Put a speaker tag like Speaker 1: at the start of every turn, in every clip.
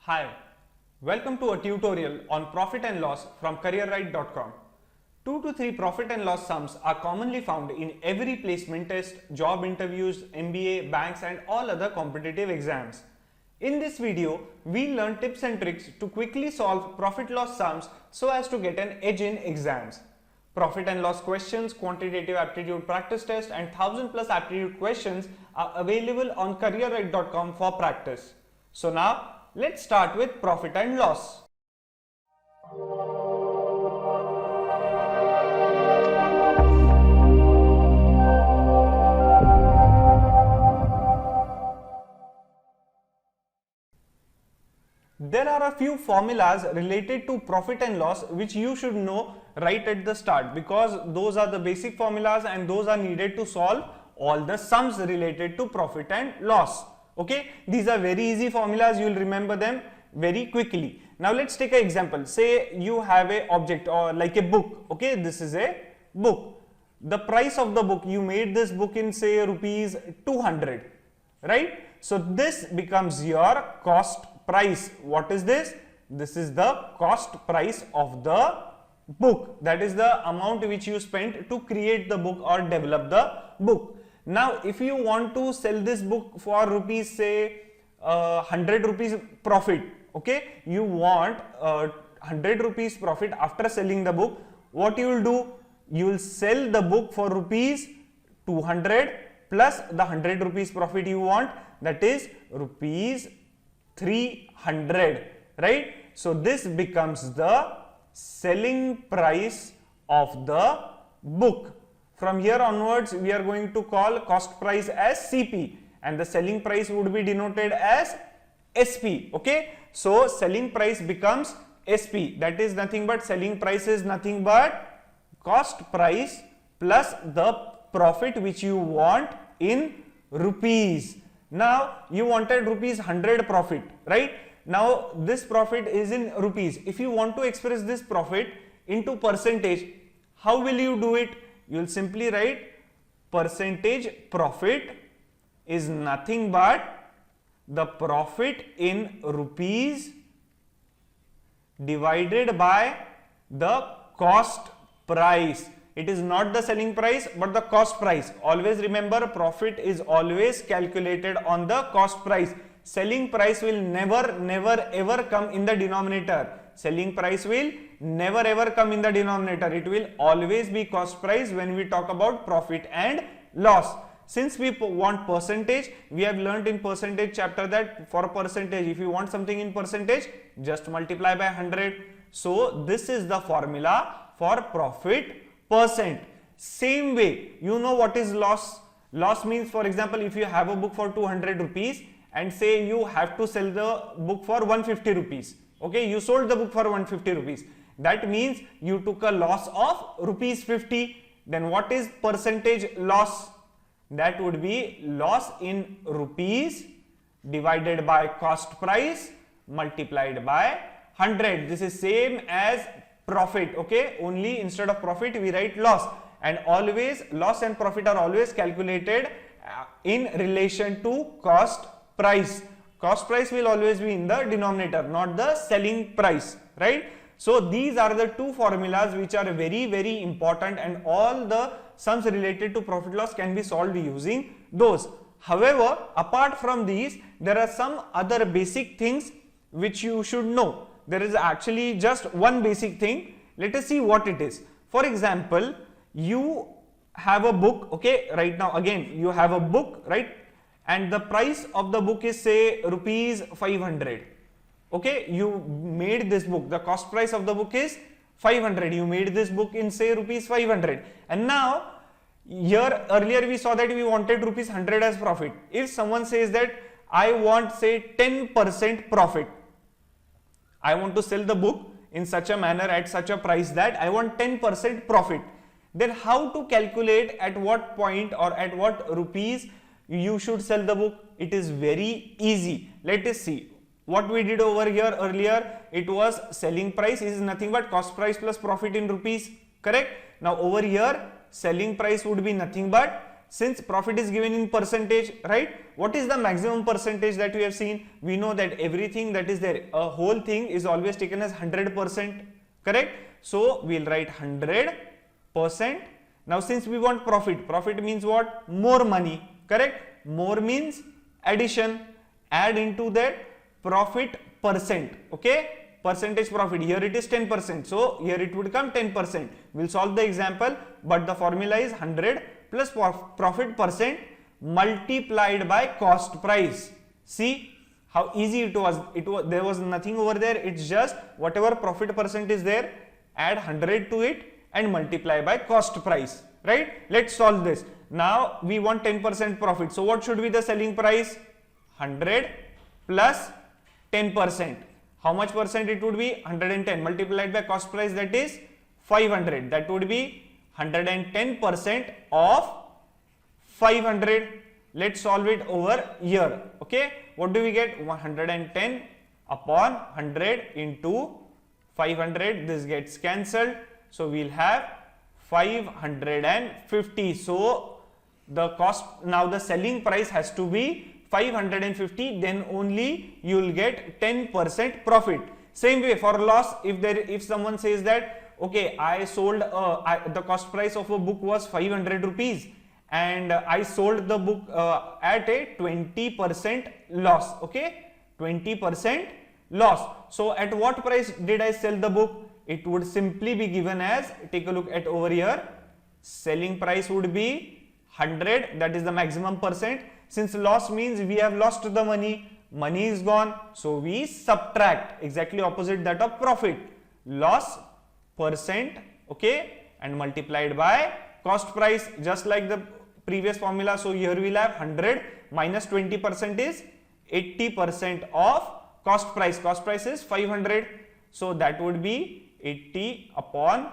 Speaker 1: Hi, welcome to a tutorial on profit and loss from careerright.com. 2 to 3 profit and loss sums are commonly found in every placement test, job interviews, MBA, banks and all other competitive exams. In this video, we learn tips and tricks to quickly solve profit loss sums so as to get an edge in exams. Profit and loss questions, quantitative aptitude practice test and 1000+ aptitude questions are available on careerright.com for practice. So now, let's start with profit and loss. There are a few formulas related to profit and loss which you should know right at the start, because those are the basic formulas and those are needed to solve all the sums related to profit and loss. Okay, these are very easy formulas, you will remember them very quickly. Now let's take an example. Say you have a object or like a book. Okay, this is a book. The price of the book, you made this book in say rupees 200, right? So this becomes your cost price. What is this? This is the cost price of the book. That is the amount which you spent to create the book or develop the book. Now, if you want to sell this book for rupees, say 100 rupees profit, okay, you want 100 rupees profit after selling the book, what you will do? You will sell the book for rupees 200 plus the 100 rupees profit you want, that is rupees 300, right? So this becomes the selling price of the book. From here onwards, we are going to call cost price as CP and the selling price would be denoted as SP. Okay, so selling price becomes SP. That is nothing but selling price is nothing but cost price plus the profit which you want in rupees. Now you wanted rupees 100 profit, right? Now this profit is in rupees. If you want to express this profit into percentage, how will you do it? You will simply write percentage profit is nothing but the profit in rupees divided by the cost price. It is not the selling price but the cost price. Always remember, profit is always calculated on the cost price. Selling price will never ever come in the denominator. Selling price will never ever come in the denominator. It will always be cost price when we talk about profit and loss. Since we want percentage, we have learnt in percentage chapter that for percentage, if you want something in percentage, just multiply by 100. So this is the formula for profit percent. Same way, you know what is loss? Loss means, for example, if you have a book for 200 rupees and say you have to sell the book for 150 rupees. Okay, you sold the book for 150 rupees. That means you took a loss of rupees 50. Then what is percentage loss? That would be loss in rupees divided by cost price multiplied by 100. This is same as profit. Okay, only instead of profit we write loss, and always loss and profit are always calculated in relation to cost price. Cost price will always be in the denominator, not the selling price, right? So these are the two formulas which are very important, and all the sums related to profit loss can be solved using those. However, apart from these, there are some other basic things which you should know. There is actually just one basic thing. Let us see what it is. For example, you have a book, okay, right now again you have a book, right? And the price of the book is say rupees 500. Okay, you made this book, the cost price of the book is 500. You made this book in say rupees 500, and now here earlier we saw that we wanted rupees 100 as profit. If someone says that I want say 10% profit, I want to sell the book in such a manner at such a price that I want 10% profit, then how to calculate at what point or at what rupees you should sell the book? It is very easy. Let us see. What we did over here earlier, it was selling price is nothing but cost price plus profit in rupees, correct? Now over here, selling price would be nothing but since profit is given in percentage, right? What is the maximum percentage that we have seen? We know that everything that is there, a whole thing is always taken as 100%, correct? So we'll write 100%. Now since we want profit, profit means what? More money, correct? More means addition, add into that profit percent, okay? Percentage profit, here it is 10%, so here it would come 10%. We'll solve the example, but the formula is 100 plus profit percent multiplied by cost price. See how easy it was. There was nothing over there. It's just whatever profit percent is there, add 100 to it and multiply by cost price, right? Let's solve this. Now we want 10% profit. So what should be the selling price? 100 plus 10%. How much percent it would be? 110 multiplied by cost price, that is 500. That would be 110% of 500. Let's solve it over here. Okay, what do we get? 110 upon 100 into 500. This gets cancelled, so we'll have 550. So the cost, now the selling price has to be 550, then only you will get 10% profit. Same way for loss, if someone says that okay, I sold the cost price of a book was 500 rupees and I sold the book at a 20% loss, okay, 20% loss. So at what price did I sell the book? It would simply be given as, take a look at over here, selling price would be 100, that is the maximum percent. Since loss means we have lost the money, money is gone, so we subtract, exactly opposite that of profit, loss percent, okay, and multiplied by cost price, just like the previous formula. So here we will have 100 minus 20% is 80% of cost price. Cost price is 500, so that would be 80 upon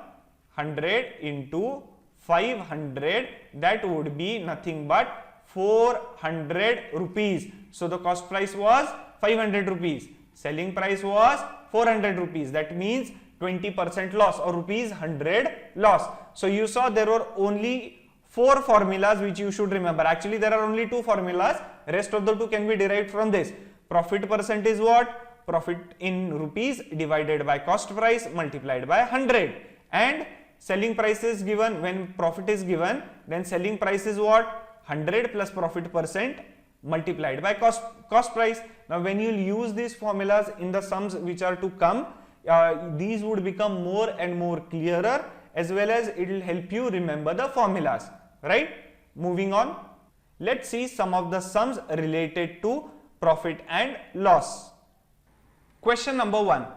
Speaker 1: 100 into 500, that would be nothing but 400 rupees. So the cost price was 500 rupees, selling price was 400 rupees. That means 20% loss, or rupees 100 loss. So you saw there were only 4 formulas which you should remember. Actually there are only 2 formulas, rest of the 2 can be derived from this. Profit percent is what? Profit in rupees divided by cost price multiplied by 100, and selling price is given. When profit is given, then selling price is what? 100 plus profit percent multiplied by cost price. Now when you use these formulas in the sums which are to come, these would become more and more clearer, as well as it will help you remember the formulas, right? Moving on, let's see some of the sums related to profit and loss. Question number 1.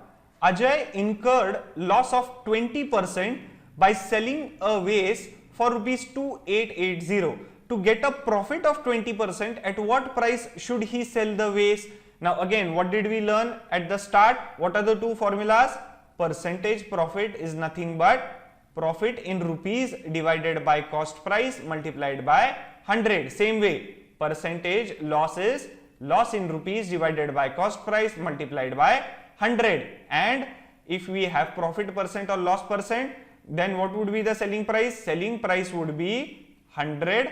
Speaker 1: Ajay incurred loss of 20% by selling a vase for rupees 2880. To get a profit of 20%, at what price should he sell the vase? Now again, what did we learn at the start? What are the 2 formulas? Percentage profit is nothing but profit in rupees divided by cost price multiplied by 100. Same way, percentage loss is loss in rupees divided by cost price multiplied by 100. And if we have profit percent or loss percent, then what would be the selling price? Selling price would be 100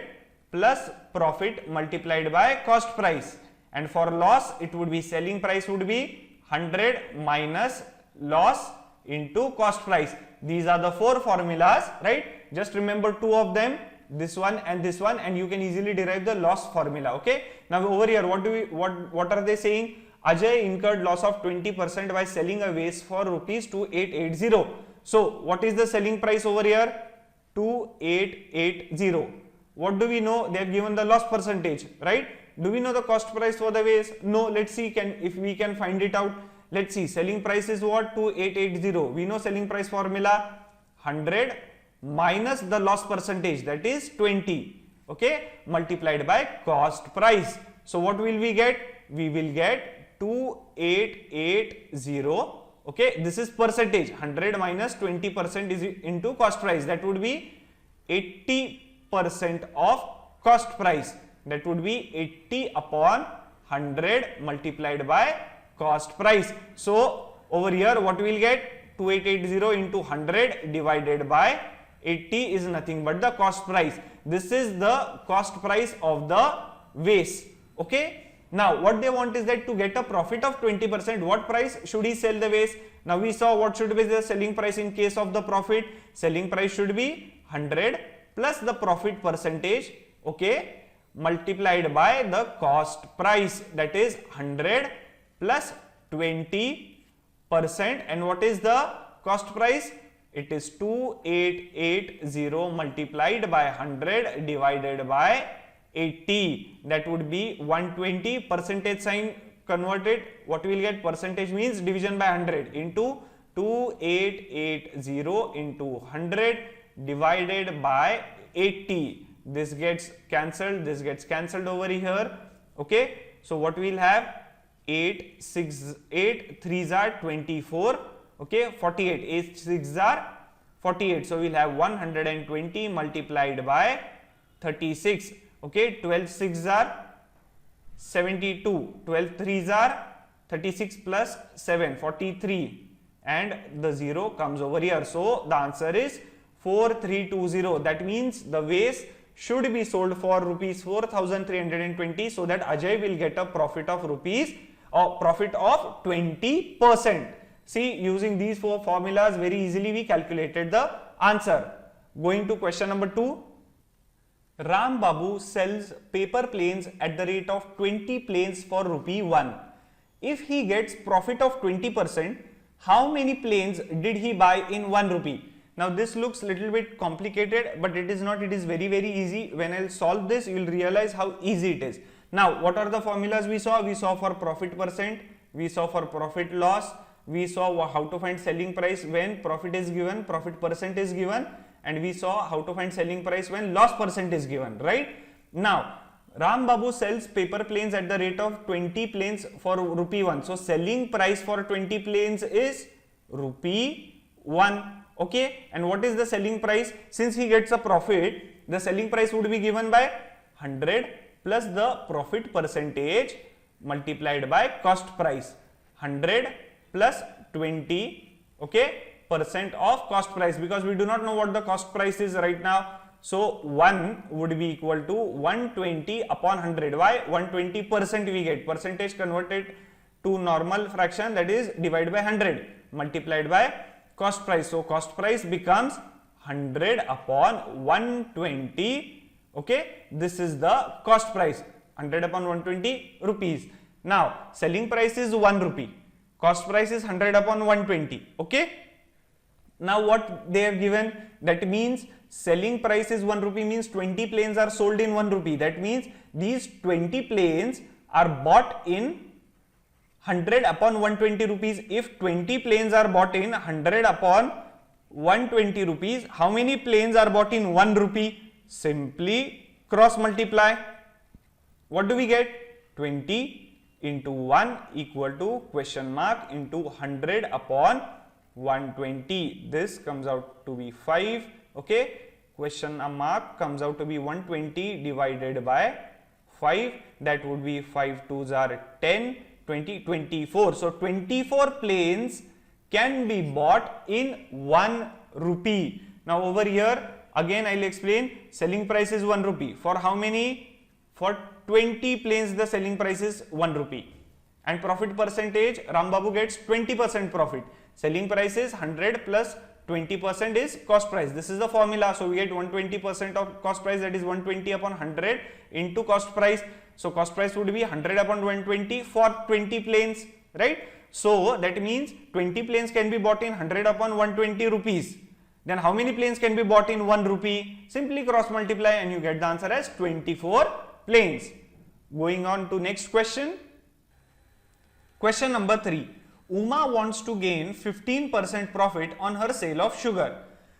Speaker 1: plus profit multiplied by cost price, and for loss it would be selling price would be 100 minus loss into cost price. These are the 4 formulas, right? Just remember 2 of them, this one, and you can easily derive the loss formula. Okay, now over here what are they saying? Ajay incurred loss of 20% by selling a vase for rupees 2880. So what is the selling price over here? 2880. What do we know? They have given the loss percentage, right? Do we know the cost price for the vase? No. Let's see if we can find it out. Let's see, selling price is what? 2880. We know selling price formula, 100 minus the loss percentage, that is 20, okay, multiplied by cost price. So what will we get? We will get 2880, okay, this is percentage, 100 minus 20% is into cost price, that would be 80% of cost price, that would be 80 upon 100 multiplied by cost price. So over here what we will get? 2880 into 100 divided by 80 is nothing but the cost price. This is the cost price of the vase. Okay. Now what they want is that to get a profit of 20%, what price should he sell the vase? Now we saw what should be the selling price in case of the profit. Selling price should be 100 plus the profit percentage, okay, multiplied by the cost price, that is 100 plus 20%. And what is the cost price? It is 2880 multiplied by 100 divided by 80. That would be 120. Percentage sign converted, what we will get? Percentage means division by 100 into 2880 into 100 divided by 80. This gets cancelled, this gets cancelled over here. Okay, so what we will have? 8 3s are 24. Okay, 48. 8 6s are 48. So we will have 120 multiplied by 36. Okay, 12 6s are 72. 12 3s are 36 plus 7, 43, and the 0 comes over here. So the answer is 4320. That means the vase should be sold for rupees 4320, so that Ajay will get a profit of rupees or profit of 20%. See, using these four formulas very easily we calculated the answer. Going to question number 2. Ram Babu sells paper planes at the rate of 20 planes for rupee 1. If he gets profit of 20%, how many planes did he buy in 1 rupee? Now this looks little bit complicated, but it is not. It is very easy. When I'll solve this, you will realize how easy it is. Now what are the formulas we saw? We saw for profit percent, we saw for profit loss, we saw how to find selling price when profit is given, profit percent is given, and we saw how to find selling price when loss percent is given, right? Now Ram Babu sells paper planes at the rate of 20 planes for rupee 1. So selling price for 20 planes is rupee 1. Okay, and what is the selling price? Since he gets a profit, the selling price would be given by 100 plus the profit percentage multiplied by cost price. 100 plus 20, okay, percent of cost price, because we do not know what the cost price is right now. So 1 would be equal to 120 upon 100. Why? 120% we get. Percentage converted to normal fraction, that is divided by 100 multiplied by cost price. So cost price becomes 100 upon 120. Okay, this is the cost price, 100 upon 120 rupees. Now selling price is 1 rupee, cost price is 100 upon 120. Okay, now what they have given, that means selling price is 1 rupee means 20 planes are sold in 1 rupee. That means these 20 planes are bought in 100 upon 120 rupees. If 20 planes are bought in 100 upon 120 rupees, how many planes are bought in 1 rupee? Simply cross multiply. What do we get? 20 into 1 equal to question mark into 100 upon 120. This comes out to be 5. Okay, question mark comes out to be 120 divided by 5. That would be 5 2s are 10. 20, 24. So 24 planes can be bought in 1 rupee. Now over here again I will explain. Selling price is 1 rupee. For how many? For 20 planes the selling price is 1 rupee. And profit percentage, Ram Babu gets 20% profit. Selling price is 100 plus 20% is cost price. This is the formula. So we get 120% of cost price, that is 120 upon 100 into cost price. So cost price would be 100 upon 120 for 20 planes, right? So that means 20 planes can be bought in 100 upon 120 rupees. Then how many planes can be bought in 1 rupee? Simply cross multiply and you get the answer as 24 planes. Going on to next question. Question number 3. Uma wants to gain 15% profit on her sale of sugar.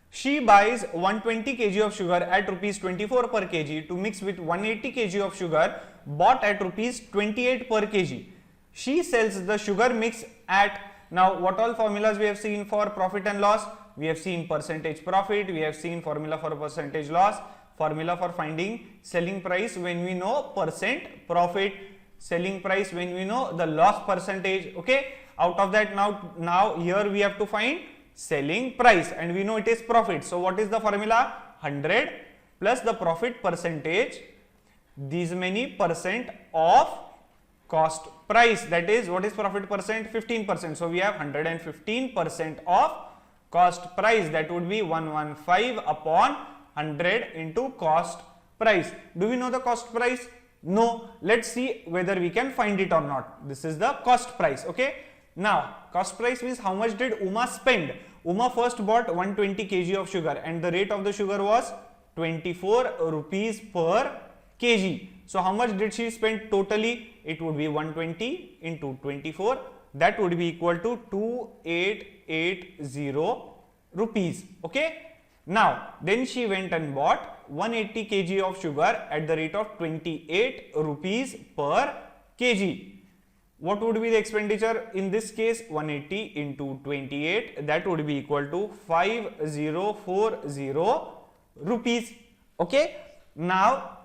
Speaker 1: She buys 120 kg of sugar at rupees 24 per kg to mix with 180 kg of sugar bought at rupees 28 per kg. She sells the sugar mix at, now what all formulas we have seen for profit and loss? We have seen percentage profit, we have seen formula for percentage loss, formula for finding selling price when we know percent profit, selling price when we know the loss percentage. Okay, out of that now here we have to find selling price, and we know it is profit. So what is the formula? 100 plus the profit percentage, these many percent of cost price. That is, what is profit percent? 15%. So we have 115% of cost price. That would be 115 upon 100 into cost price. Do we know the cost price? No. Let's see whether we can find it or not. This is the cost price. Okay. Now, cost price means how much did Uma spend? Uma first bought 120 kg of sugar and the rate of the sugar was 24 rupees per kg. So how much did she spend totally? It would be 120 into 24. That would be equal to 2880 rupees. Okay. Now, then she went and bought 180 kg of sugar at the rate of 28 rupees per kg. What would be the expenditure in this case? 180 into 28, that would be equal to 5040 rupees. Okay. Now,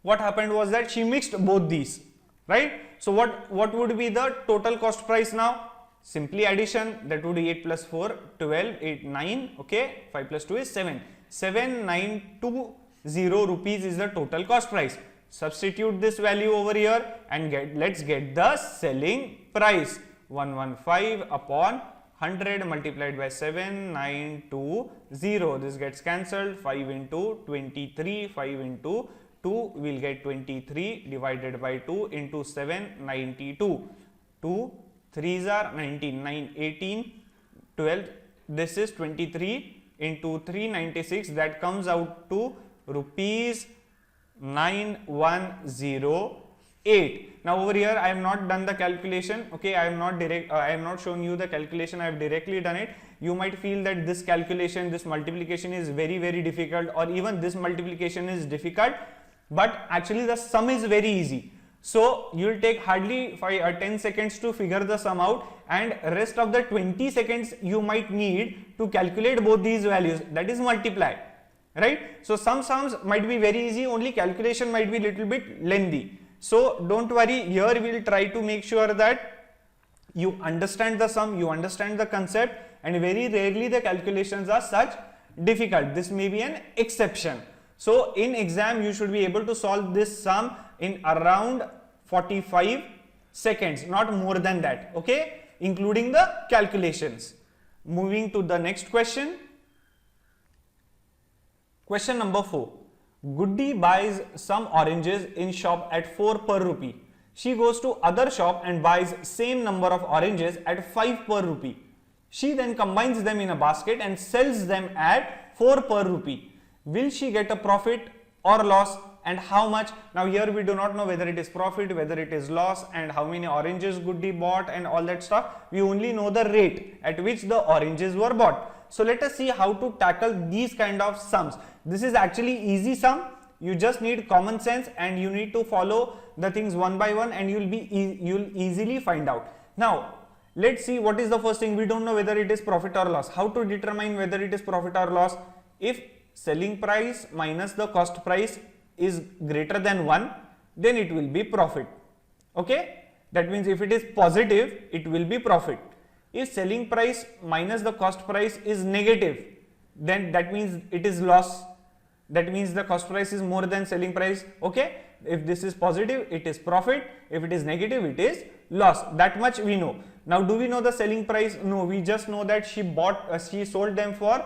Speaker 1: what happened was that she mixed both these, right? So what would be the total cost price now? Simply addition, that would be 8 plus 4, 12, 8, 9, okay, 5 plus 2 is 7. 7920 rupees is the total cost price. Substitute this value over here and let's get the selling price. 115 upon 100 multiplied by 7920. This gets cancelled. 5 into 23, 5 into 2 will get 23 divided by 2 into 7, 92. 2 3s are 19, 9, 18, 12. This is 23 into 3, 96. That comes out to rupees 9108. Now over here I have not done the calculation. Okay, I am not shown you the calculation. I have directly done it. You might feel that this calculation, this multiplication is very difficult, or even this multiplication is difficult, but actually the sum is very easy. So you will take hardly 5 or 10 seconds to figure the sum out, and rest of the 20 seconds you might need to calculate both these values, that is multiply, right? So some sums might be very easy, only calculation might be little bit lengthy. So don't worry, here we will try to make sure that you understand the sum, you understand the concept, and very rarely the calculations are such difficult. This may be an exception. So in exam you should be able to solve this sum in around 45 seconds, not more than that, okay, including the calculations. Moving to the next question. Question number 4. Goody buys some oranges in shop at 4 per rupee. She goes to other shop and buys same number of oranges at 5 per rupee. She then combines them in a basket and sells them at 4 per rupee. Will she get a profit or loss, and how much? Now here we do not know whether it is profit, whether it is loss, and how many oranges Goody bought and all that stuff. We only know the rate at which the oranges were bought. So let us see how to tackle these kind of sums. This is actually easy sum. You just need common sense and you need to follow the things one by one, and you'll easily find out. Now let's see what is the first thing. We don't know whether it is profit or loss. How to determine whether it is profit or loss? If selling price minus the cost price is greater than 1, then it will be profit. Okay, that means if it is positive, it will be profit. If selling price minus the cost price is negative, then that means it is loss. That means the cost price is more than selling price. Okay, if this is positive, it is profit. If it is negative, it is loss. That much we know. Now do we know the selling price? No, we just know that she sold them for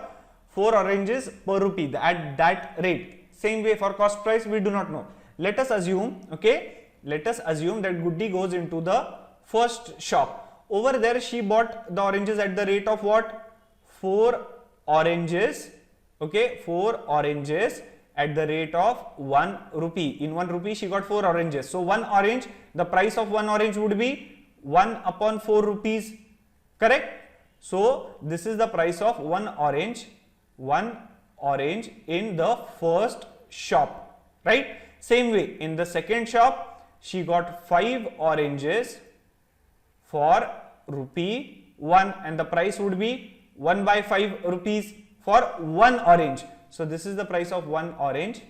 Speaker 1: 4 oranges per rupee at that rate. Same way for cost price, we do not know. Let us assume, okay, let us assume that Goody goes into the first shop. Over there she bought the oranges at the rate of what? 4 oranges, okay, 4 oranges at the rate of 1 rupee. In 1 rupee she got 4 oranges. So 1 orange, the price of 1 orange would be 1 upon 4 rupees, correct? So this is the price of 1 orange in the first shop, right? Same way in the second shop she got 5 oranges for rupee 1, and the price would be 1 by 5 rupees for 1 orange. So this is the price of 1 orange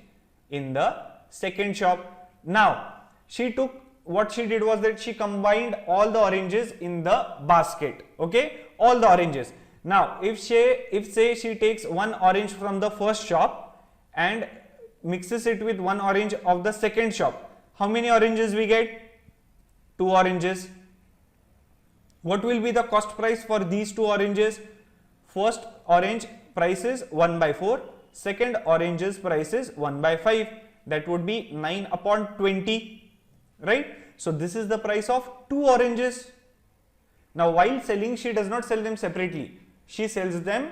Speaker 1: in the second shop. Now what she did was that she combined all the oranges in the basket, okay, all the oranges. Now if say she takes one orange from the first shop and mixes it with one orange of the second shop, how many oranges we get? 2 oranges. What will be the cost price for these 2 oranges? First orange price is 1 by 4, second orange's price is 1 by 5, that would be 9 upon 20, right? So this is the price of 2 oranges. Now while selling, she does not sell them separately, she sells them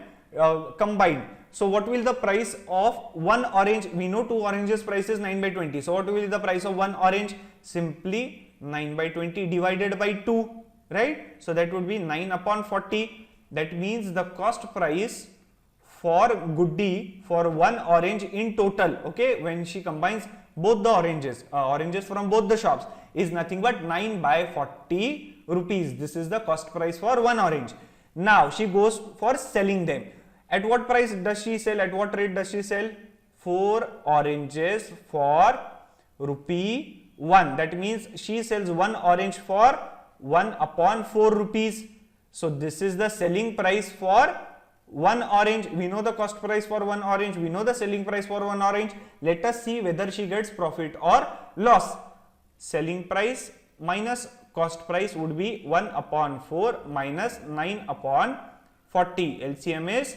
Speaker 1: combined. So what will the price of one orange? We know 2 oranges price is 9 by 20. So what will be the price of one orange? Simply 9 by 20 divided by 2, right? So that would be 9 upon 40. That means the cost price for goodie for one orange in total, okay, when she combines both the oranges from both the shops, is nothing but 9 by 40 rupees. This is the cost price for one orange. Now she goes for selling them. At what price does she sell? At what rate does she sell? 4 oranges for rupee 1. That means she sells one orange for 1 upon 4 rupees. So this is the selling price for one orange. We know the cost price for one orange. We know the selling price for one orange. Let us see whether she gets profit or loss. Selling price minus cost price would be 1 upon 4 minus 9 upon 40. LCM is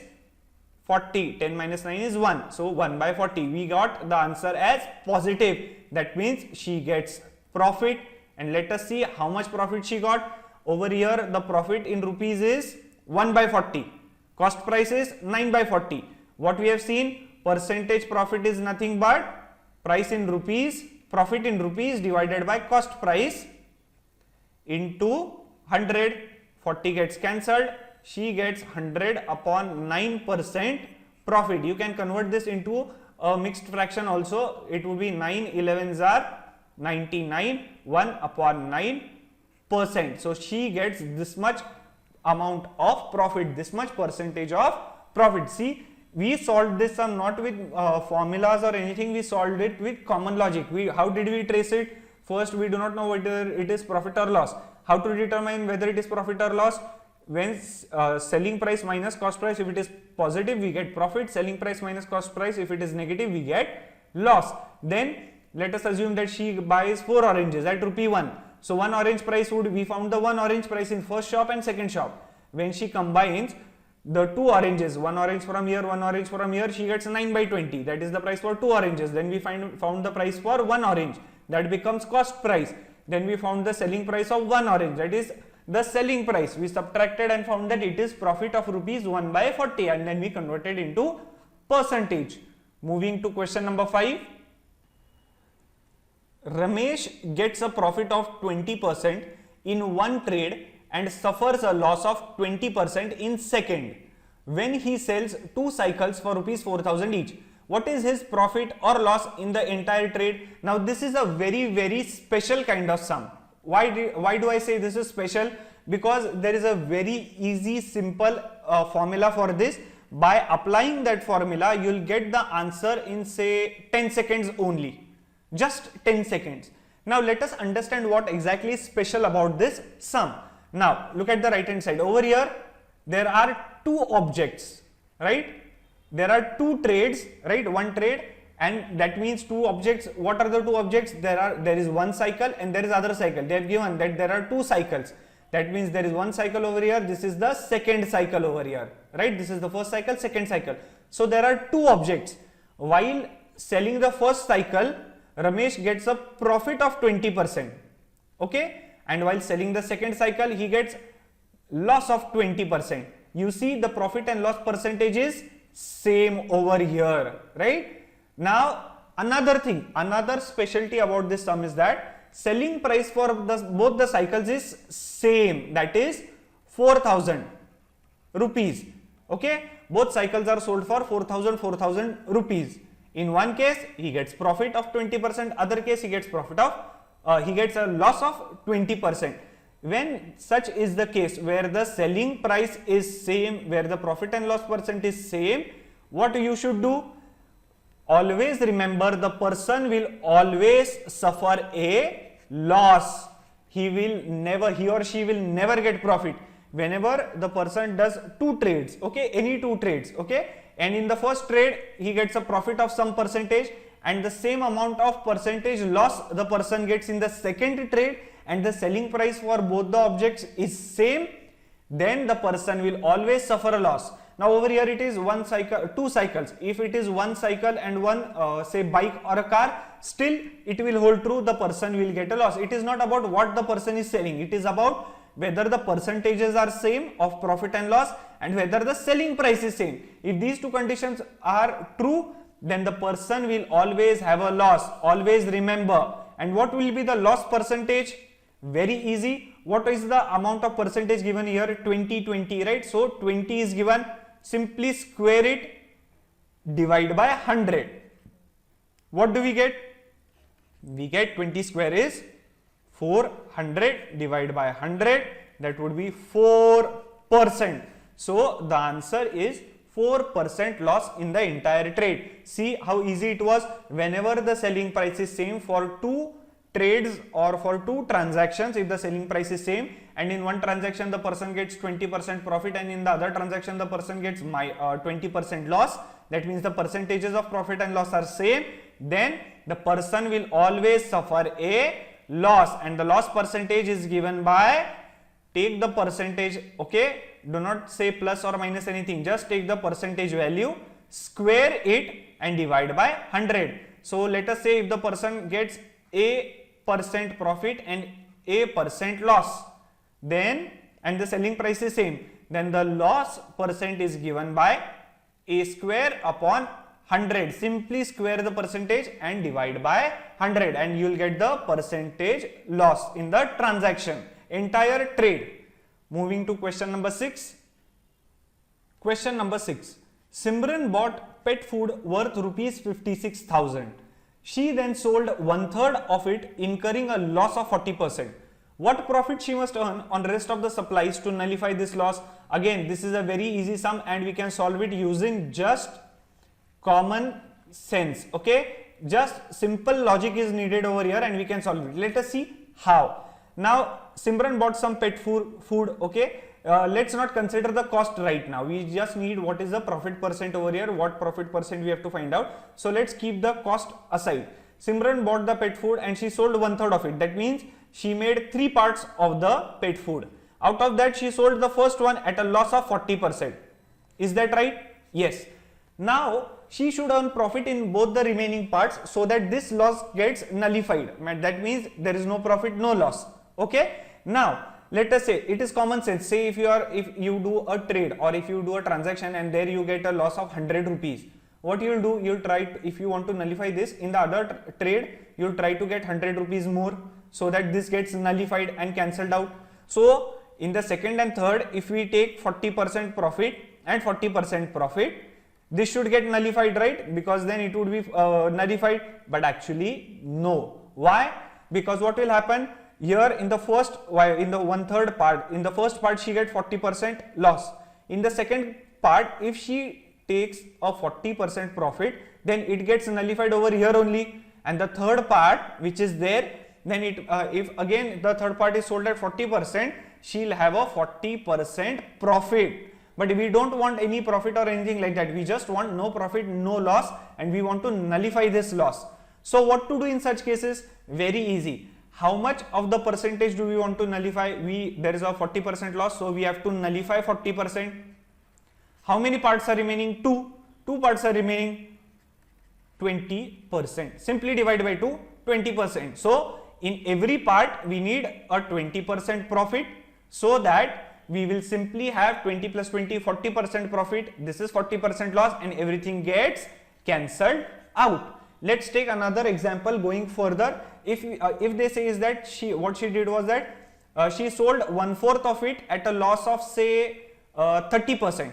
Speaker 1: 40. 10 minus 9 is 1. So 1 by 40. We got the answer as positive. That means she gets profit. And let us see how much profit she got. Over here the profit in rupees is 1 by 40. Cost price is 9 by 40. What we have seen, percentage profit is nothing but price in rupees, profit in rupees divided by cost price into 100. 40 gets cancelled. She gets 100 upon 9% profit. You can convert this into a mixed fraction also. It would be 9 11s are 99, 1 upon 9%. So she gets this much amount of profit, this much percentage of profit. See, we solved this sum not with formulas or anything, we solved it with common logic. How did we trace it? First, we do not know whether it is profit or loss. How to determine whether it is profit or loss? When selling price minus cost price, if it is positive, we get profit. Selling price minus cost price, if it is negative, we get loss. Then let us assume that she buys 4 oranges at rupee 1. So one orange price would, we found the one orange price in first shop and second shop. When she combines the 2 oranges, one orange from here, one orange from here, she gets 9 by 20. That is the price for 2 oranges. Then we found the price for one orange. That becomes cost price. Then we found the selling price of one orange. That is the selling price. We subtracted and found that it is profit of rupees 1 by 40, and then we converted into percentage. Moving to question number 5. Ramesh gets a profit of 20% in one trade and suffers a loss of 20% in second when he sells 2 cycles for rupees 4,000 each. What is his profit or loss in the entire trade? Now this is a very special kind of sum. Why do I say this is special? Because there is a very easy simple formula for this. By applying that formula, you will get the answer in say 10 seconds only. Just 10 seconds. Now let us understand what exactly is special about this sum. Now look at the right hand side. Over here there are 2 objects, right? There are 2 trades, right? One trade, and that means 2 objects. What are the 2 objects? There is one cycle and there is other cycle. They have given that there are 2 cycles. That means there is one cycle over here. This is the second cycle over here, right? This is the first cycle, second cycle. So there are 2 objects. While selling the first cycle, Ramesh gets a profit of 20%, okay? And while selling the second cycle, he gets loss of 20%. You see the profit and loss percentage is same over here, right? Now another thing, another specialty about this sum is that selling price for both the cycles is same, that is 4,000 rupees, okay? Both cycles are sold for 4,000 rupees. In one case he gets profit of 20%, other case he gets profit of he gets a loss of 20%. When such is the case where the selling price is same, where the profit and loss percent is same, what you should do? Always remember, the person will always suffer a loss. He or she will never get profit. whenever the person does two trades, okay, any two trades, okay, and in the first trade he gets a profit of some percentage, and the same amount of percentage loss the person gets in the second trade, and the selling price for both the objects is same, then the person will always suffer a loss. Now over here it is one cycle, two cycles. If it is one cycle and one say bike or a car, still it will hold true, the person will get a loss. It is not about what the person is selling, it is about whether the percentages are same of profit and loss and whether the selling price is same. If these two conditions are true, then the person will always have a loss. Always remember. And what will be the loss percentage? Very easy. What is the amount of percentage given here? 20, 20, right? So 20 is given. Simply square it, divide by 100. What do we get? We get 20 square is 400, divide by 100, that would be 4%. So the answer is 4% loss in the entire trade. See how easy it was. Whenever the selling price is same for two trades or for two transactions, if the selling price is same, and in one transaction the person gets 20% profit and in the other transaction the person gets 20% loss, that means the percentages of profit and loss are same, then the person will always suffer a loss, and the loss percentage is given by, take the percentage, okay, do not say plus or minus anything, just take the percentage value, square it and divide by 100. So let us say if the person gets a% profit and a% loss, then, and the selling price is same, then the loss percent is given by a square upon 100. Simply square the percentage and divide by 100 and you will get the percentage loss in the transaction, entire trade. Moving to question number 6. Question number 6. Simran bought pet food worth rupees 56,000. She then sold 1/3 of it, incurring a loss of 40%. What profit she must earn on rest of the supplies to nullify this loss? Again, this is a very easy sum and we can solve it using just common sense, okay? Just simple logic is needed over here and we can solve it. Let us see how. Now, Simran bought some pet food, okay? Let's not consider the cost right now. We just need what is the profit percent over here, what profit percent we have to find out. So let's keep the cost aside. Simran bought the pet food and she sold 1/3 of it. That means she made 3 parts of the pet food. Out of that, she sold the first one at a loss of 40%. Is that right? Yes. Now, she should earn profit in both the remaining parts so that this loss gets nullified. That means there is no profit, no loss. Okay. Now, let us say it is common sense. Say if you do a trade or if you do a transaction and there you get a loss of 100 rupees. What you will do, you will try to, if you want to nullify this in the other trade, you will try to get 100 rupees more so that this gets nullified and cancelled out. So in the second and third, if we take 40% profit and 40% profit, this should get nullified, right? Because then it would be nullified, but actually no. Why? Because what will happen here in the first, in the 1/3 part, in the first part she get 40% loss. In the second part, if she takes a 40% profit, then it gets nullified over here only. And the third part which is there, then it if again the third part is sold at 40%, she'll have a 40% profit. But we don't want any profit or anything like that. We just want no profit, no loss, and we want to nullify this loss. So what to do in such cases? Very easy. How much of the percentage do we want to nullify? There is a 40% loss, so we have to nullify 40%. How many parts are remaining? 2. 2 parts are remaining. 20%. Simply divide by 2, 20%. So in every part we need a 20% profit, so that we will simply have 20 plus 20, 40% profit. This is 40% loss and everything gets cancelled out. Let's take another example going further. If they say is that what she did was that she sold 1/4 of it at a loss of say 30%,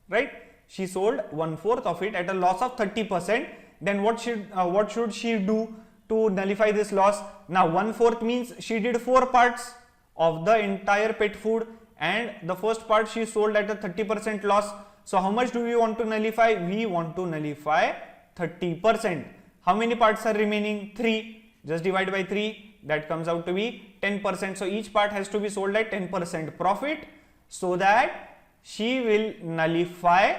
Speaker 1: right? She sold 1/4 of it at a loss of 30%. Then what should she do to nullify this loss? Now 1/4 means she did 4 parts of the entire pet food, and the first part she sold at a 30% loss. So how much do we want to nullify? We want to nullify 30%. How many parts are remaining? 3. Just divide by 3. that comes out to be 10%. So each part has to be sold at 10% profit so that she will nullify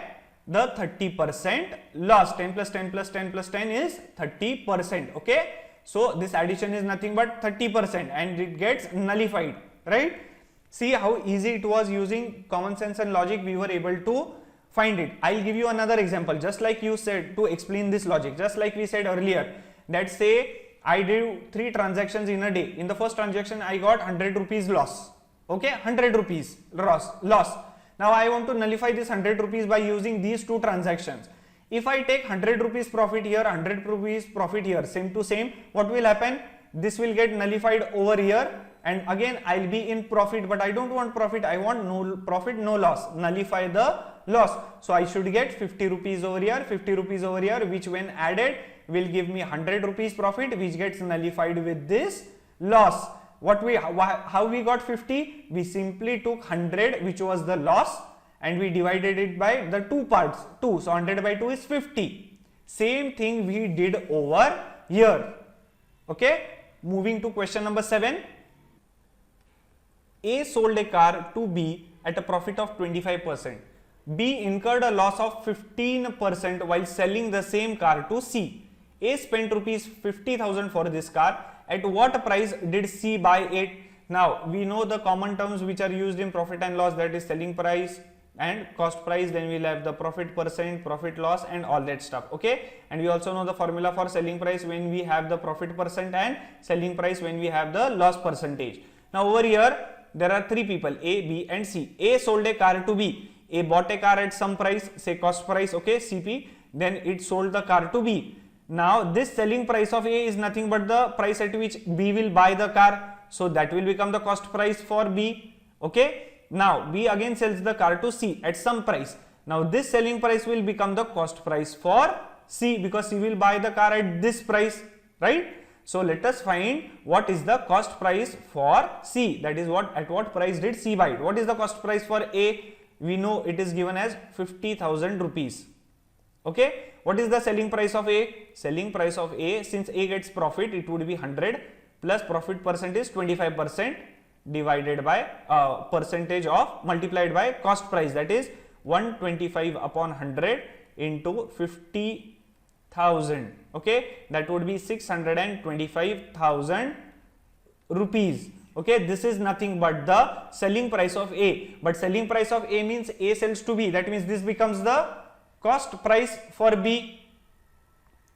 Speaker 1: the 30% loss. 10 plus 10 plus 10 plus 10 is 30%. Okay. So this addition is nothing but 30% and it gets nullified, right? See how easy it was. Using common sense and logic we were able to find it. I'll give you another example, just like you said, to explain this logic. Just like we said earlier, that say I did 3 transactions in a day. In the first transaction I got 100 rupees loss. Okay, 100 rupees loss. Now I want to nullify this 100 rupees by using these 2 transactions. If I take 100 rupees profit here, 100 rupees profit here, same to same, what will happen? This will get nullified over here, and again I'll be in profit, but I don't want profit, I want no profit, no loss. Nullify the loss. So I should get 50 rupees over here, 50 rupees over here, which when added will give me 100 rupees profit, which gets nullified with this loss. How we got 50? We simply took 100, which was the loss, and we divided it by the 2 parts, 2. So 100 by 2 is 50. Same thing we did over here. Okay. Moving to question number 7. A sold a car to B at a profit of 25%. B incurred a loss of 15% while selling the same car to C. A spent rupees 50,000 for this car. At what price did C buy it? Now we know the common terms which are used in profit and loss, that is selling price and cost price. Then we'll have the profit percent, profit loss, and all that stuff. Okay, and we also know the formula for selling price when we have the profit percent, and selling price when we have the loss percentage. Now over here there are 3 people, A, B and C. A sold a car to B. A bought a car at some price, say cost price, okay, CP, then it sold the car to B. Now this selling price of A is nothing but the price at which B will buy the car, so that will become the cost price for B. Okay, now B again sells the car to C at some price. Now this selling price will become the cost price for C, because C will buy the car at this price, right? So let us find what is the cost price for C, that is at what price did C buy it. What is the cost price for A? We know it is given as 50,000 rupees. Okay, what is the selling price of A? Selling price of A, since A gets profit, it would be 100 plus profit percent is 25% divided by percentage of multiplied by cost price, that is 125 upon 100 into 50,000. Okay, that would be 625,000 rupees. Okay, this is nothing but the selling price of A, but selling price of A means A sells to B, that means this becomes the cost price for B.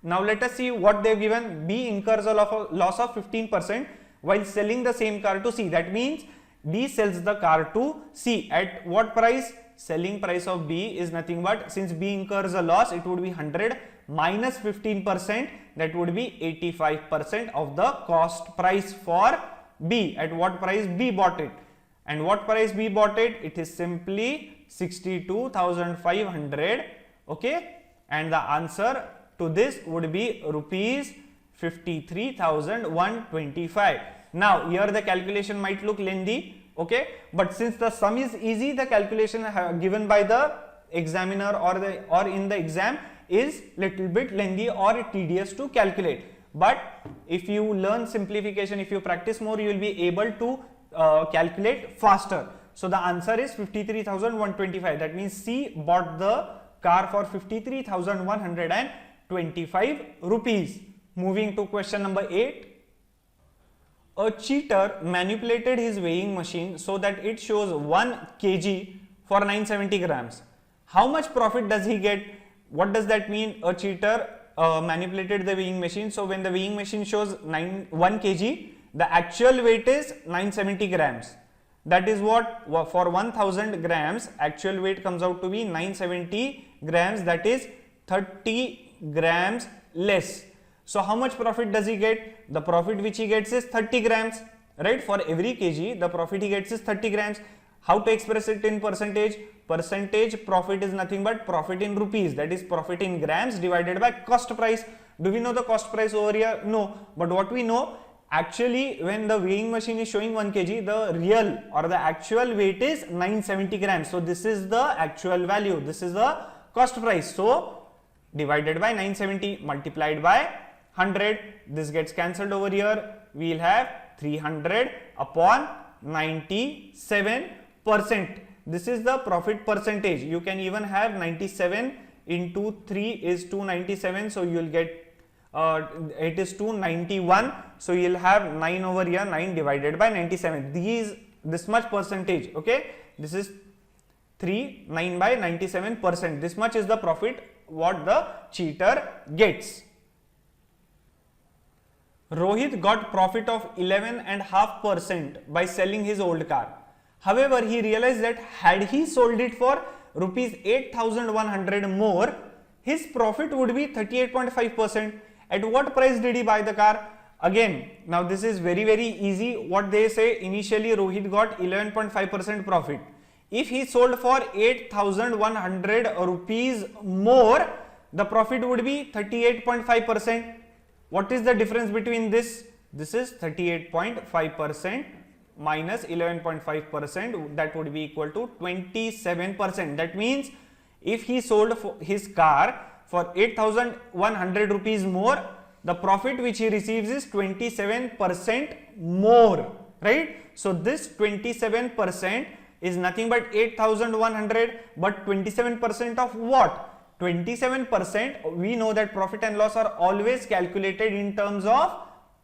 Speaker 1: Now let us see what they have given. B incurs a loss of 15% while selling the same car to C. That means B sells the car to C at what price? Selling price of B is nothing but, since B incurs a loss, it would be 100 minus 15%, that would be 85% of the cost price for B. At what price B bought it? And what price B bought it? It is simply 62,500. Okay, and the answer to this would be rupees 53,125. Now here the calculation might look lengthy, okay, but since the sum is easy, the calculation given by the examiner or in the exam is little bit lengthy or tedious to calculate. But if you learn simplification, if you practice more, you will be able to calculate faster. So the answer is 53,125. That means C bought the car for 53,125 rupees. Moving to question number 8. A cheater manipulated his weighing machine so that it shows 1 kg for 970 grams. How much profit does he get? What does that mean? A cheater manipulated the weighing machine. So when the weighing machine shows 1 kg, the actual weight is 970 grams. That is what, for 1000 grams, actual weight comes out to be 970 grams, that is 30 grams less. So how much profit does he get? The profit which he gets is 30 grams, right? For every kg, the profit he gets is 30 grams. How to express it in percentage? Percentage profit is nothing but profit in rupees, that is profit in grams divided by cost price. Do we know the cost price over here? No. But what we know, actually when the weighing machine is showing 1 kg, the real or the actual weight is 970 grams. So this is the actual value, this is the cost price. So divided by 970 multiplied by 100, this gets cancelled over here. we will have 300 upon 97%. This is the profit percentage. You can even have 97 into 3 is 297, so you will get it is 291, so you will have 9 over here, 9 divided by 97, this much percentage. Okay, this is 3, 9 by 97%. This much is the profit what the cheater gets. Rohit got profit of 11.5% by selling his old car. However, he realized that had he sold it for rupees 8,100 more, his profit would be 38.5%. At what price did he buy the car? Again, now this is very easy. What they say, initially Rohit got 11.5% profit. If he sold for 8,100 rupees more, the profit would be 38.5%. What is the difference between this? This is 38.5% minus 11.5%, that would be equal to 27%. That means if he sold his car for 8,100 rupees more, the profit which he receives is 27% more, right? So this 27% is nothing but 8,100, but 27% of what? 27%, we know that profit and loss are always calculated in terms of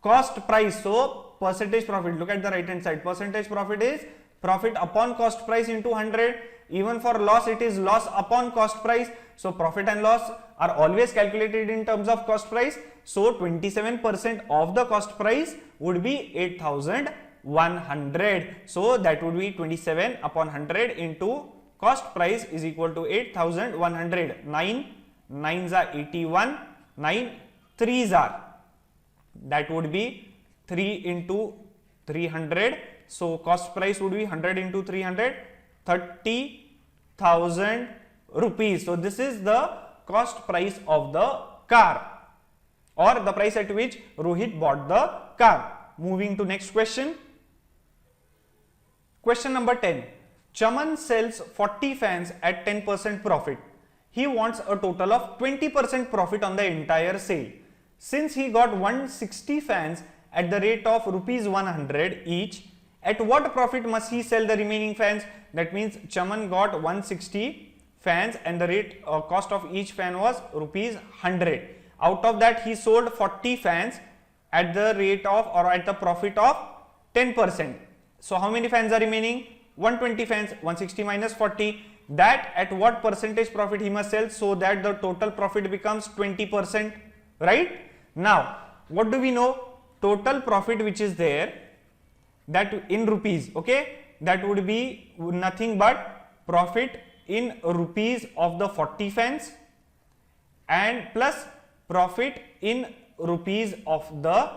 Speaker 1: cost price. So percentage profit, look at the right hand side, percentage profit is profit upon cost price into 100. Even for loss, it is loss upon cost price. So profit and loss are always calculated in terms of cost price. So 27% of the cost price would be 8,100. So that would be 27 upon 100 into cost price is equal to 8,100. 9 9s are 81, 9 3s are, that would be 3 into 300. So cost price would be 100 into 300, 30,000 rupees. So this is the cost price of the car, or the price at which Rohit bought the car. Moving to next question. Question number 10. Chaman sells 40 fans at 10% profit. He wants a total of 20% profit on the entire sale. Since he got 160 fans at the rate of rupees 100 each, at what profit must he sell the remaining fans? That means Chaman got 160 fans and the rate cost of each fan was rupees 100. Out of that, he sold 40 fans at the rate of, or at the profit of 10%. So how many fans are remaining? 120 fans. 160 minus 40. That at what percentage profit he must sell so that the total profit becomes 20%, right? Now, what do we know? Total profit which is there, that in rupees, okay, that would be nothing but profit in rupees of the 40 fans and plus profit in rupees of the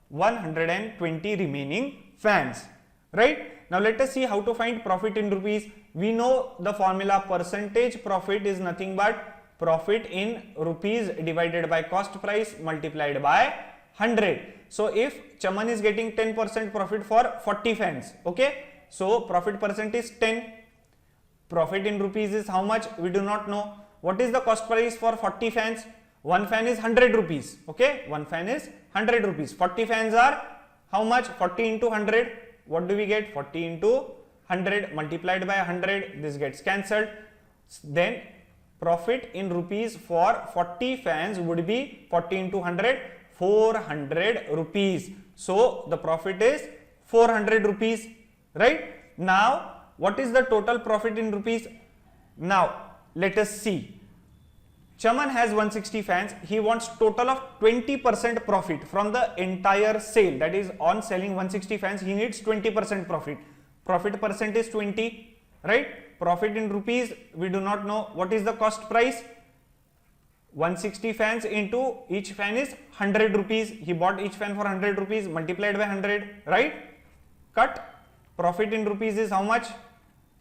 Speaker 1: 120 remaining fans, right? Now let us see how to find profit in rupees. We know the formula, percentage profit is nothing but profit in rupees divided by cost price multiplied by 100. So if Chaman is getting 10% profit for 40 fans, okay, so profit percent is 10. Profit in rupees is how much? We do not know. What is the cost price for 40 fans? One fan is 100 rupees, okay, one fan is 100 rupees. 40 fans are how much? 40 into 100. What do we get? 40 into 100 multiplied by 100. This gets cancelled. Then profit in rupees for 40 fans would be 40 into 100, 400 rupees. So the profit is 400 rupees, right? Now, what is the total profit in rupees? Now, let us see. Chaman has 160 fans. He wants total of 20% profit from the entire sale. That is, on selling 160 fans, he needs 20% profit. Profit percent is 20, right? Profit in rupees, we do not know. What is the cost price? 160 fans into each fan is 100 rupees. He bought each fan for 100 rupees multiplied by 100, right? Cut. Profit in rupees is how much?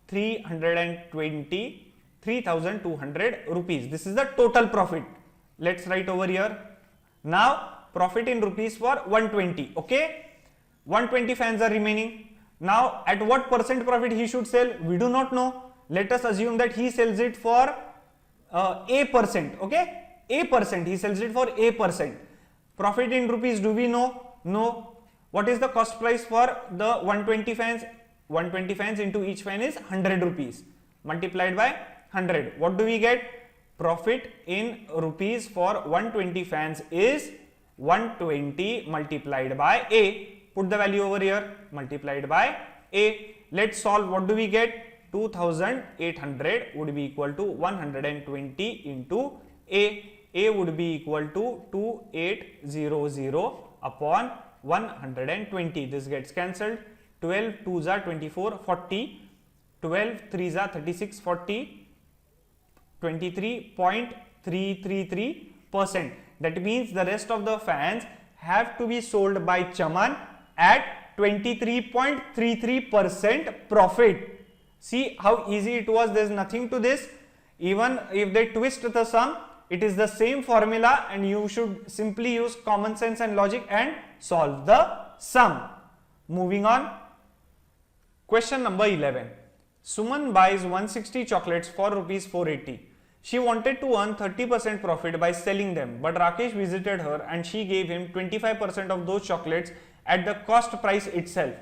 Speaker 1: 3,200 rupees. This is the total profit. Let's write over here. Now, profit in rupees for 120, okay? 120 fans are remaining. Now, at what percent profit he should sell? We do not know. Let us assume that he sells it for a percent, okay? A percent, he sells it for a percent. Profit in rupees, do we know? No. What is the cost price for the 120 fans? 120 fans into each fan is 100 rupees multiplied by 100. What do we get? Profit in rupees for 120 fans is 120 multiplied by A. Put the value over here, multiplied by A. Let's solve. What do we get? 2800 would be equal to 120 into A. A would be equal to 2800 upon 120. This gets cancelled. 12 2s are 24, 40. 12 3s are 36, 40. 23.333%. That means the rest of the fans have to be sold by Chaman at 23.33% profit. See how easy it was. There is nothing to this. Even if they twist the sum, it is the same formula and you should simply use common sense and logic and solve the sum. Moving on. Question number 11. Suman buys 160 chocolates for rupees 480. She wanted to earn 30% profit by selling them, but Rakesh visited her and she gave him 25% of those chocolates at the cost price itself.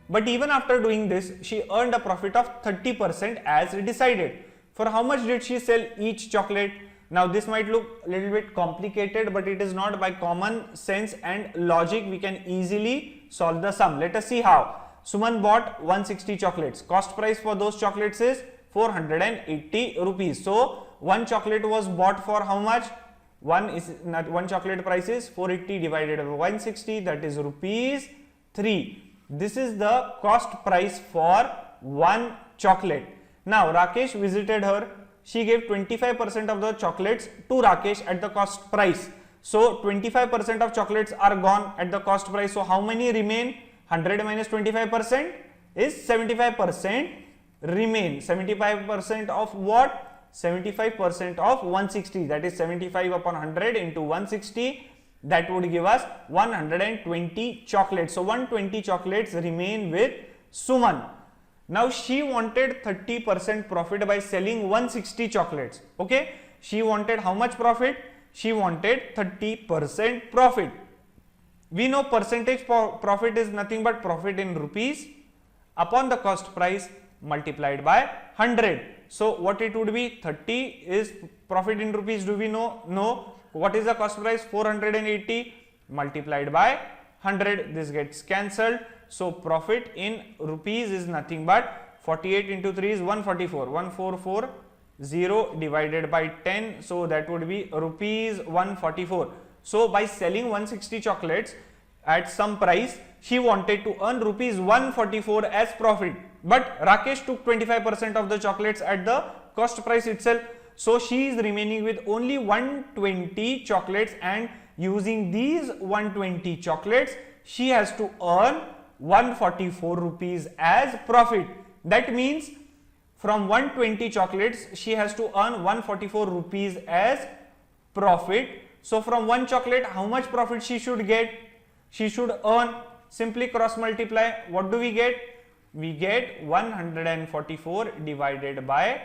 Speaker 1: But even after doing this, she earned a profit of 30% as decided. For how much did she sell each chocolate? Now this might look a little bit complicated, but it is not. By common sense and logic, we can easily solve the sum. Let us see how. Suman bought 160 chocolates. Cost price for those chocolates is 480 rupees. So one chocolate was bought for how much? One chocolate price is 480 divided by 160, that is rupees 3. This is the cost price for one chocolate. Now Rakesh visited her. She gave 25% of the chocolates to Rakesh at the cost price. So 25% of chocolates are gone at the cost price. So how many remain? 100 minus 25% is 75% remain. 75% of what? 75% of 160, that is 75 upon 100 into 160, that would give us 120 chocolates. So 120 chocolates remain with Suman. Now she wanted 30% profit by selling 160 chocolates. Okay, she wanted how much profit? She wanted 30% profit. We know percentage profit is nothing but profit in rupees upon the cost price multiplied by 100. So what it would be? 30 is profit in rupees. Do we know? No. What is the cost price? 480 multiplied by 100. This gets cancelled. So profit in rupees is nothing but 48 into 3 is 144. 1440 divided by 10. So that would be rupees 144. So by selling 160 chocolates at some price, she wanted to earn rupees 144 as profit. But Rakesh took 25% of the chocolates at the cost price itself. So she is remaining with only 120 chocolates, and using these 120 chocolates, she has to earn 144 rupees as profit. That means from 120 chocolates, she has to earn 144 rupees as profit. So from one chocolate, how much profit she should get? She should earn, simply cross multiply. What do we get? We get 144 divided by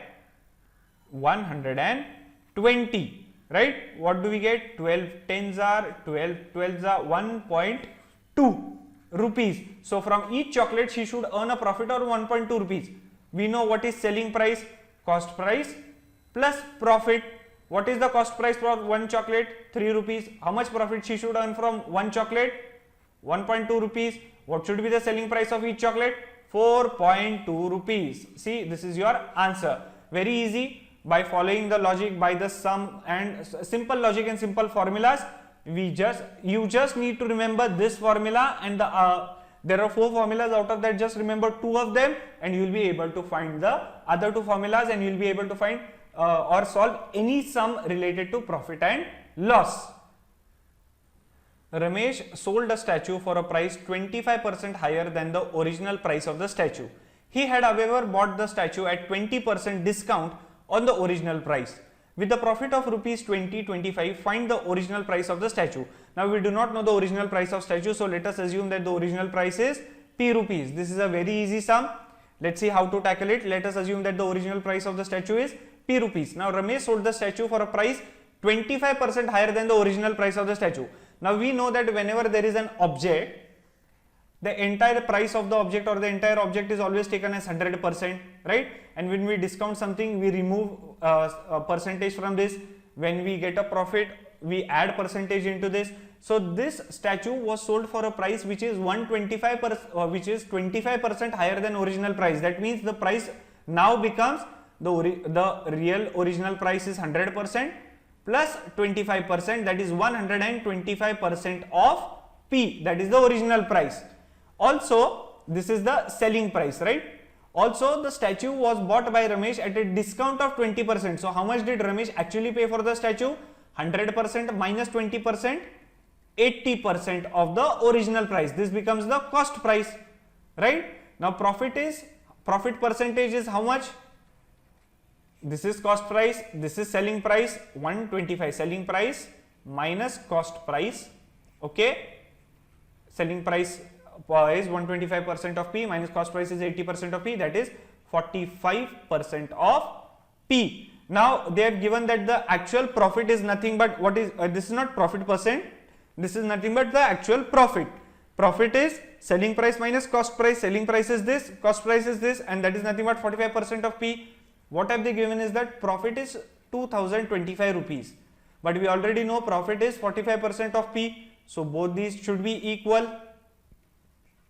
Speaker 1: 120, right? What do we get? 12 tens are 12, 12s are 1.2 rupees. So from each chocolate she should earn a profit of 1.2 rupees. We know what is selling price, cost price plus profit. What is the cost price for one chocolate? 3 rupees. How much profit she should earn from one chocolate? 1.2 rupees. What should be the selling price of each chocolate? 4.2 rupees. See, this is your answer. Very easy. By following the logic, by the sum and simple logic and simple formulas, you just need to remember this formula, and there are 4 formulas. Out of that, just remember 2 of them and you will be able to find the other 2 formulas, and you will be able to find or solve any sum related to profit and loss. Ramesh sold a statue for a price 25% higher than the original price of the statue. He had, however, bought the statue at 20% discount on the original price. With the profit of rupees 2025, find the original price of the statue. Now we do not know the original price of statue, so let us assume that the original price is P rupees. This is a very easy sum. Let's see how to tackle it. Let us assume that the original price of the statue is P rupees. Now Ramesh sold the statue for a price 25% higher than the original price of the statue. Now we know that whenever there is an object the entire price of the object or the entire object is always taken as 100%, right? And when we discount something, we remove a percentage from this. When we get a profit, we add percentage into this. So this statue was sold for a price which is 125%, which is 25% higher than original price. That means the price now becomes the real original price is 100% plus 25%, that is 125% of P, that is the original price. Also, this is the selling price, right? Also, the statue was bought by Ramesh at a discount of 20%. So, how much did Ramesh actually pay for the statue? 100% minus 20%, 80% of the original price. This becomes the cost price, right? Now, profit percentage is how much? This is cost price, this is selling price, 125 selling price minus cost price, okay? Selling price is 125% of P minus cost price is 80% of P, that is 45% of P. Now they have given that the actual profit is nothing but what is, this is not profit percent, this is nothing but the actual profit. Profit is selling price minus cost price, selling price is this, cost price is this, and that is nothing but 45% of P. What have they given is that profit is 2025 rupees, but we already know profit is 45% of P, so both these should be equal.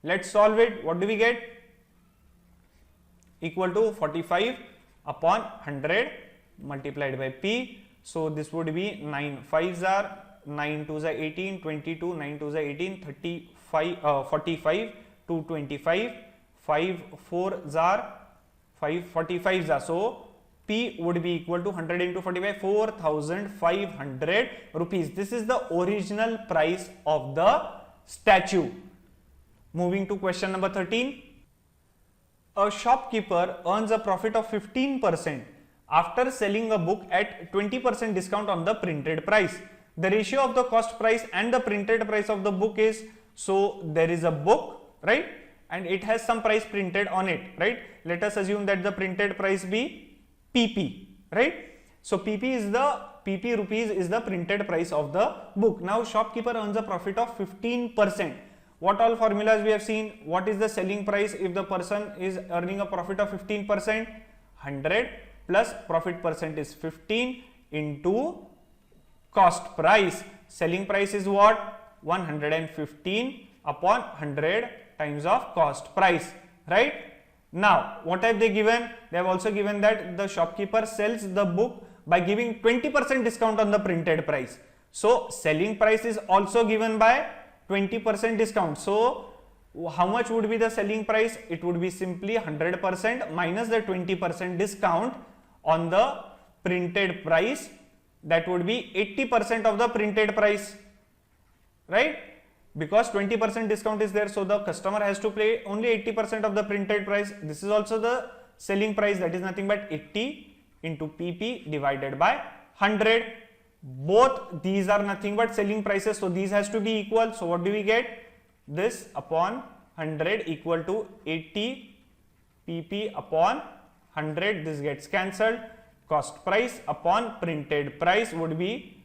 Speaker 1: Let's solve it. What do we get? Equal to 45 upon 100 multiplied by P. So this would be 9 5s are 9 2s are 18, 22, 9 2s are 18, 35, 45, 225, 5 4s are 5 45s are. So P would be equal to 100 into 45, 4,500 rupees. This is the original price of the statue. Moving to question number 13. A shopkeeper earns a profit of 15% after selling a book at 20% discount on the printed price. The ratio of the cost price and the printed price of the book is, so there is a book, right? And it has some price printed on it, right? Let us assume that the printed price be PP, right? So PP rupees is the printed price of the book. Now shopkeeper earns a profit of 15%. What all formulas we have seen? What is the selling price if the person is earning a profit of 15%? 100 plus profit percent is 15 into cost price. Selling price is what? 115 upon 100 times of cost price, right? Now what have they given? They have also given that the shopkeeper sells the book by giving 20% discount on the printed price. So selling price is also given by 20% discount. So how much would be the selling price? It would be simply 100% minus the 20% discount on the printed price. That would be 80% of the printed price, right? Because 20% discount is there, so the customer has to pay only 80% of the printed price. This is also the selling price, that is nothing but 80 into PP divided by 100. Both these are nothing but selling prices, so these has to be equal. So what do we get? This upon 100 equal to 80 PP upon 100. This gets cancelled. Cost price upon printed price would be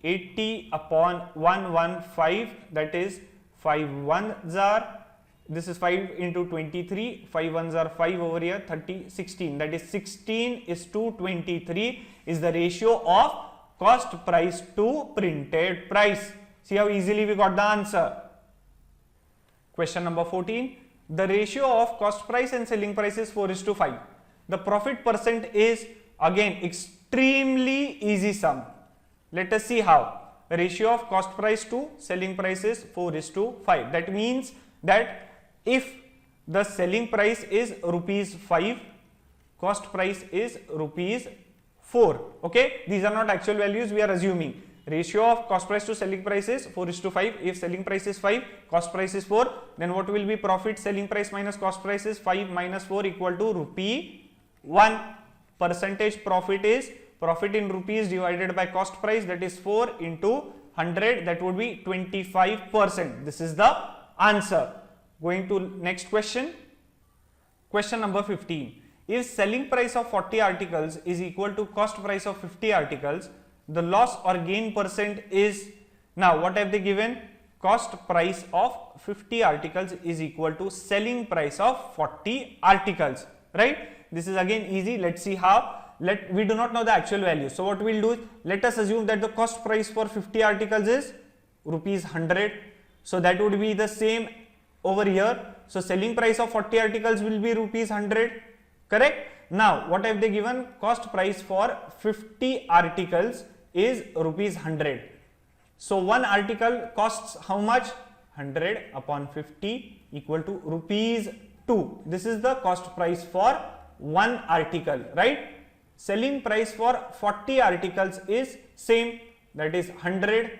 Speaker 1: 80 upon 115, that is 5 1s are, this is 5 into 23, 5 1s are 5 over here, 30, 16, that is 16 is to 23 is the ratio of cost price to printed price. See how easily we got the answer. Question number 14. The ratio of cost price and selling price is 4:5. The profit percent is again extremely easy sum. Let us see how. Ratio of cost price to selling price is 4:5. That means that if the selling price is rupees 5, cost price is rupees 4. Okay, these are not actual values, we are assuming. Ratio of cost price to selling price is 4:5. If selling price is 5, cost price is 4, then what will be profit? Selling price minus cost price is 5 minus 4 equal to rupee 1. Percentage profit is profit in rupees divided by cost price, that is 4 into 100, that would be 25%. This is the answer. Going to next question. Question number 15. If selling price of 40 articles is equal to cost price of 50 articles, the loss or gain percent is, now what have they given? cost price of 50 articles is equal to selling price of 40 articles, right? This is again easy. Let's see how. We do not know the actual value. So what we'll do is, let us assume that the cost price for 50 articles is rupees 100. So that would be the same over here. So selling price of 40 articles will be rupees 100, correct? Now what have they given? Cost price for 50 articles is rupees 100. So one article costs how much? 100 upon 50 equal to rupees 2. This is the cost price for one article, right? Selling price for 40 articles is same, that is 100.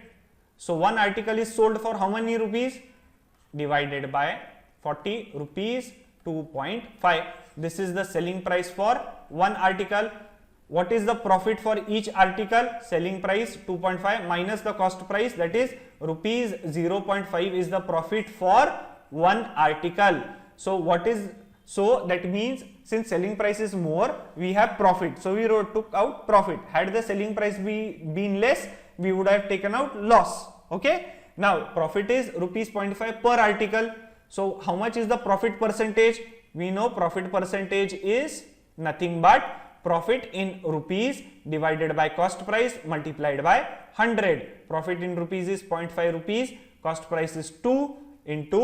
Speaker 1: So one article is sold for how many rupees? Divided by 40, rupees 2.5. This is the selling price for one article. What is the profit for each article? Selling price 2.5 minus the cost price, that is rupees 0.5 is the profit for one article. So that means since selling price is more, we have profit. So we took out profit. Had the selling price been less, we would have taken out loss. Okay. Now profit is rupees 0.5 per article. So how much is the profit percentage? We know profit percentage is nothing but profit in rupees divided by cost price multiplied by 100. Profit in rupees is 0.5 rupees. Cost price is 2 into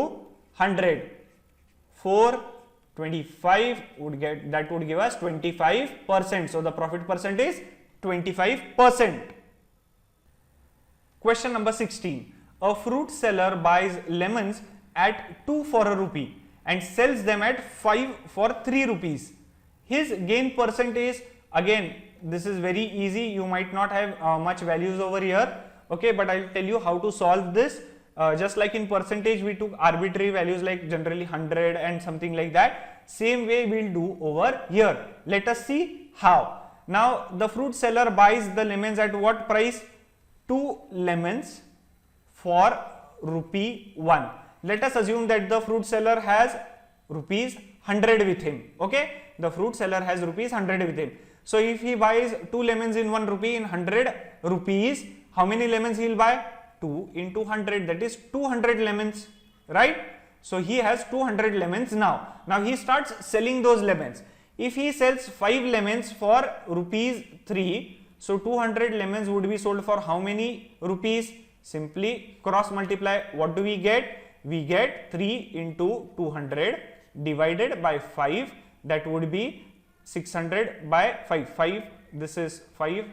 Speaker 1: 100. 425 would give us 25%. So the profit percent is 25%. Question number 16. A fruit seller buys lemons at 2 for a rupee and sells them at 5 for 3 rupees. His gain percentage, again this is very easy, you might not have much values over here, okay, but I'll tell you how to solve this. Just like in percentage we took arbitrary values like generally 100 and something like that, same way we'll do over here. Let us see how. Now the fruit seller buys the lemons at what price? 2 lemons for rupee 1. Let us assume that the fruit seller has rupees 100 with him, okay? The fruit seller has rupees 100 with him. So if he buys 2 lemons in 1 rupee in 100 rupees, how many lemons he will buy? 2 into 100, that is 200 lemons, right? So he has 200 lemons now. Now he starts selling those lemons. If he sells 5 lemons for rupees 3, so 200 lemons would be sold for how many rupees? Simply cross multiply. What do we get? We get 3 into 200 divided by 5, that would be 600 by 5. This is 5,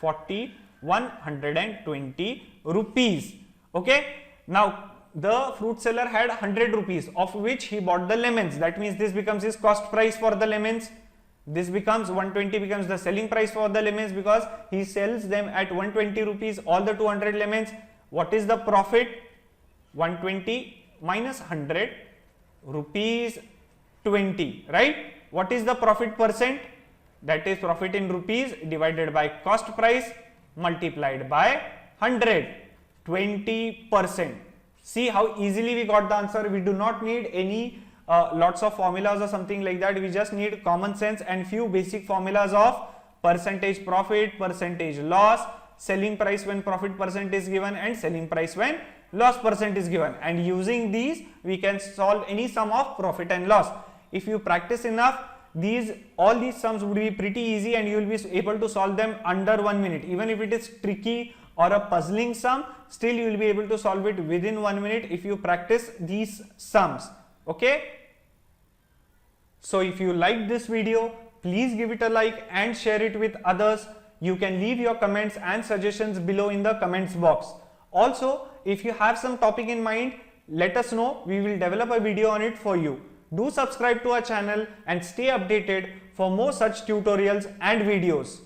Speaker 1: 40, 120 rupees. Okay. Now the fruit seller had 100 rupees of which he bought the lemons. That means this becomes his cost price for the lemons. This becomes 120 becomes the selling price for the lemons because he sells them at 120 rupees all the 200 lemons. What is the profit? 120 minus 100, rupees 20, right? What is the profit percent? That is profit in rupees divided by cost price multiplied by 100, 20%. See how easily we got the answer. We do not need any lots of formulas or something like that. We just need common sense and few basic formulas of percentage profit, percentage loss, selling price when profit percent is given, and selling price when loss percent is given. And using these we can solve any sum of profit and loss. If you practice enough, all these sums would be pretty easy and you will be able to solve them under 1 minute. Even if it is tricky or a puzzling sum, still you will be able to solve it within 1 minute if you practice these sums. Okay. So if you like this video, please give it a like and share it with others. You can leave your comments and suggestions below in the comments box. Also, if you have some topic in mind, let us know. We will develop a video on it for you. Do subscribe to our channel and stay updated for more such tutorials and videos.